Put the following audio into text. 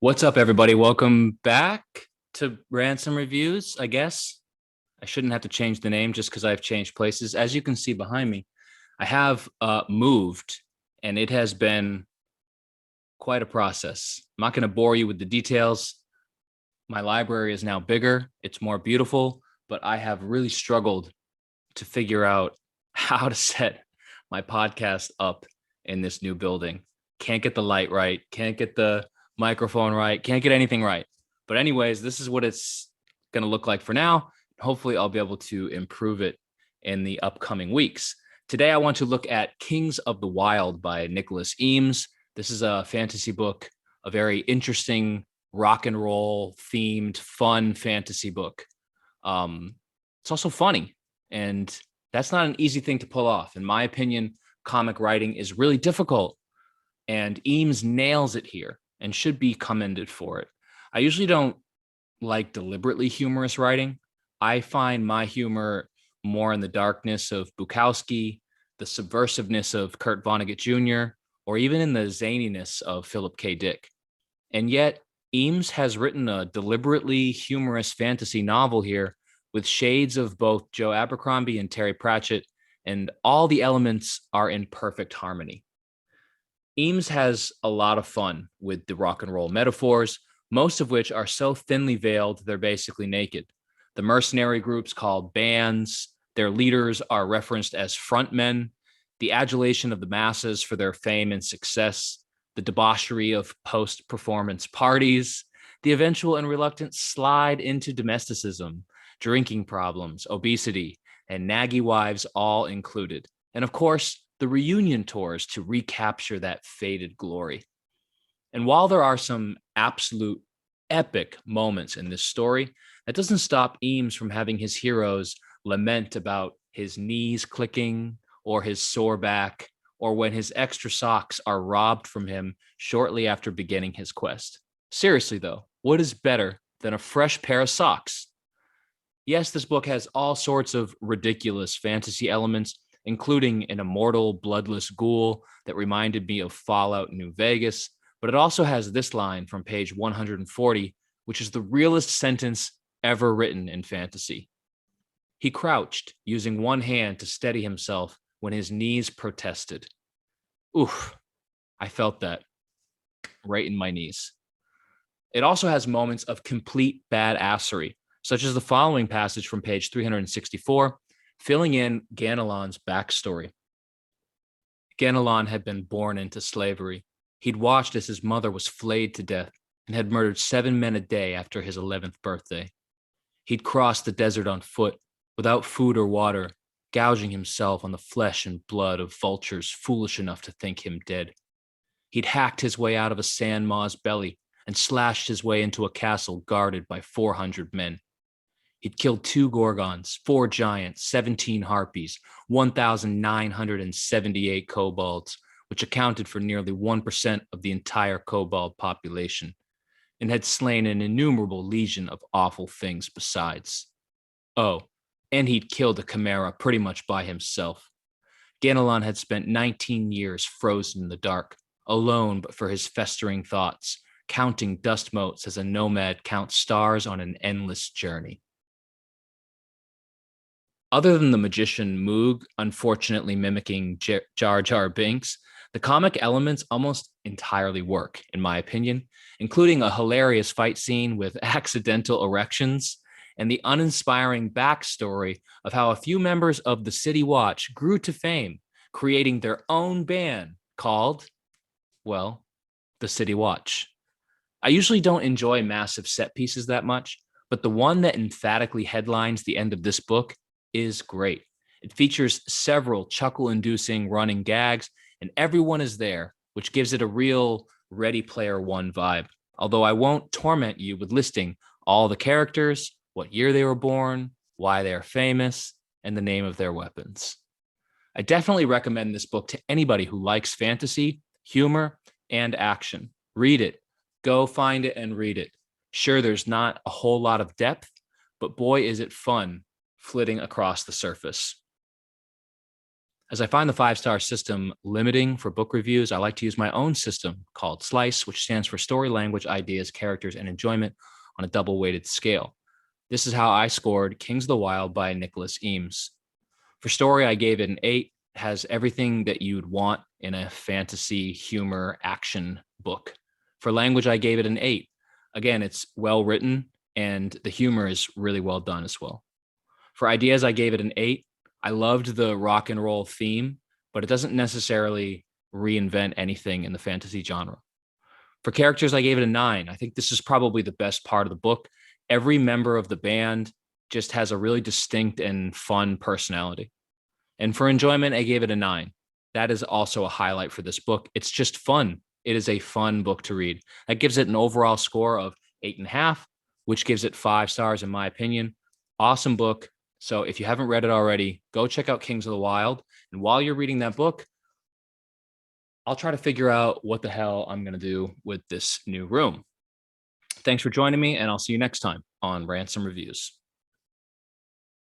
What's up, everybody? Welcome back to Ransom Reviews, I guess. I shouldn't have to change the name just because I've changed places. As you can see behind me, I have moved, and it has been quite a process. I'm not going to bore you with the details. My library is now bigger, it's more beautiful, but I have really struggled to figure out how to set my podcast up in this new building. Can't get the light right, can't get the microphone right, can't get anything right. But, anyways, this is what it's going to look like for now. Hopefully, I'll be able to improve it in the upcoming weeks. Today, I want to look at Kings of the Wyld by Nicholas Eames. This is a fantasy book, a very interesting rock and roll themed, fun fantasy book. It's also funny, and that's not an easy thing to pull off. In my opinion, comic writing is really difficult, and Eames nails it here and should be commended for it. I usually don't like deliberately humorous writing. I find my humor more in the darkness of Bukowski, the subversiveness of Kurt Vonnegut Jr., or even in the zaniness of Philip K. Dick. And yet, Eames has written a deliberately humorous fantasy novel here with shades of both Joe Abercrombie and Terry Pratchett, and all the elements are in perfect harmony. Eames has a lot of fun with the rock and roll metaphors, most of which are so thinly veiled they're basically naked. The mercenary groups called bands, their leaders are referenced as frontmen, the adulation of the masses for their fame and success, the debauchery of post-performance parties, the eventual and reluctant slide into domesticism, drinking problems, obesity, and naggy wives all included. And of course, the reunion tours to recapture that faded glory. And while there are some absolute epic moments in this story, that doesn't stop Eames from having his heroes lament about his knees clicking or his sore back, or when his extra socks are robbed from him shortly after beginning his quest. Seriously, though, what is better than a fresh pair of socks? Yes, this book has all sorts of ridiculous fantasy elements, including an immortal, bloodless ghoul that reminded me of Fallout New Vegas, but it also has this line from page 140, which is the realest sentence ever written in fantasy. He crouched, using one hand to steady himself when his knees protested. Oof, I felt that right in my knees. It also has moments of complete badassery, such as the following passage from page 364, filling in Ganelon's backstory. Ganelon had been born into slavery. He'd watched as his mother was flayed to death and had murdered 7 men a day after his 11th birthday. He'd crossed the desert on foot, without food or water, gouging himself on the flesh and blood of vultures foolish enough to think him dead. He'd hacked his way out of a sand maw's belly and slashed his way into a castle guarded by 400 men. He'd killed 2 gorgons, 4 giants, 17 harpies, 1,978 kobolds, which accounted for nearly 1% of the entire kobold population, and had slain an innumerable legion of awful things besides. Oh, and he'd killed a chimera pretty much by himself. Ganelon had spent 19 years frozen in the dark, alone but for his festering thoughts, counting dust motes as a nomad counts stars on an endless journey. Other than the magician Moog unfortunately mimicking Jar Jar Binks, the comic elements almost entirely work, in my opinion, including a hilarious fight scene with accidental erections and the uninspiring backstory of how a few members of the City Watch grew to fame, creating their own band called, well, the City Watch. I usually don't enjoy massive set pieces that much, but the one that emphatically headlines the end of this book is great. It features several chuckle-inducing running gags, and everyone is there, which gives it a real Ready Player One vibe. Although I won't torment you with listing all the characters, what year they were born, why they are famous, and the name of their weapons. I definitely recommend this book to anybody who likes fantasy, humor, and action. Read it. Go find it and read it. Sure, there's not a whole lot of depth, but boy, is it fun flitting across the surface. As I find the 5-star system limiting for book reviews, I like to use my own system called SLICE, which stands for Story, Language, Ideas, Characters, and Enjoyment on a double-weighted scale. This is how I scored Kings of the Wyld by Nicholas Eames. For story, I gave it an 8. It has everything that you'd want in a fantasy, humor, action book. For language, I gave it an 8. Again, it's well written and the humor is really well done as well. For ideas, I gave it an 8. I loved the rock and roll theme, but it doesn't necessarily reinvent anything in the fantasy genre. For characters, I gave it a 9. I think this is probably the best part of the book. Every member of the band just has a really distinct and fun personality. And for enjoyment, I gave it a 9. That is also a highlight for this book. It's just fun. It is a fun book to read. That gives it an overall score of 8.5, which gives it 5 stars in my opinion. Awesome book. So if you haven't read it already, go check out Kings of the Wyld. And while you're reading that book, I'll try to figure out what the hell I'm going to do with this new room. Thanks for joining me, and I'll see you next time on Ransom Reviews.